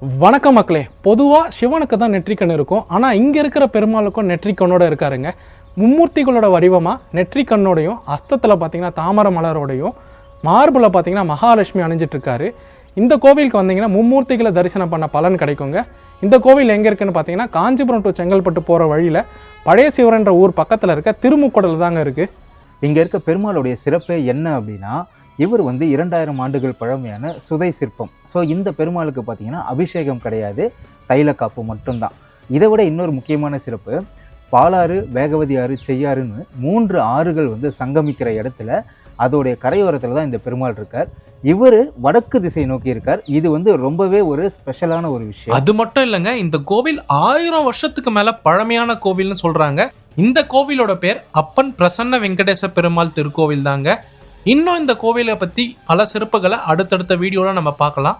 வணக்கம் மக்களே. பொதுவாக சிவனுக்கு தான் நெற்றிக்கண் இருக்கும். ஆனால் இங்கே இருக்கிற பெருமாளுக்கும் நெற்றிக்கண்ணோட இருக்காருங்க. மும்மூர்த்திகளோட வடிவமாக நெற்றிக்கண்ணோடையும் அஸ்தத்தில் பார்த்தீங்கன்னா தாமரை மலரோடையும் மார்பில் பார்த்தீங்கன்னா மகாலட்சுமி அணிஞ்சிட்டு இருக்காரு. இந்த கோவிலுக்கு வந்தீங்கன்னா மும்மூர்த்திகளை தரிசனம் பண்ண பலன் கிடைக்குங்க. இந்த கோவில் எங்கே இருக்குன்னு பார்த்தீங்கன்னா காஞ்சிபுரம் டு செங்கல்பட்டு போகிற வழியில் பழைய சிவரன்ற ஊர் பக்கத்தில் இருக்க திருமுக்கடல் தாங்க இருக்குது. இங்கே இருக்க பெருமாளுடைய சிறப்பே என்ன அப்படின்னா, இவர் 2000 ஆண்டுகள் பழமையான சுதை சிற்பம். ஸோ இந்த பெருமாளுக்கு பார்த்தீங்கன்னா அபிஷேகம் கிடையாது, தைலக்காப்பு மட்டும்தான். இதை விட இன்னொரு முக்கியமான சிறப்பு, பாலாறு, வேகவதி ஆறு, செய்யாறுன்னு 3 ஆறுகள் சங்கமிக்கிற இடத்துல அதோடைய கரையோரத்தில் தான் இந்த பெருமாள் இருக்கார். இவர் வடக்கு திசை நோக்கி இருக்கார். இது ரொம்பவே ஒரு ஸ்பெஷலான ஒரு விஷயம். அது மட்டும் இல்லைங்க, இந்த கோவில் 1000 வருஷத்துக்கு மேல பழமையான கோவில்னு சொல்றாங்க. இந்த கோவிலோட பேர் அப்பன் பிரசன்ன வெங்கடேச பெருமாள் திருக்கோவில் தாங்க. இன்னும் இந்த கோவிலை பத்தி பல சிறப்புகளை அடுத்தடுத்த வீடியோல நம்ம பார்க்கலாம்.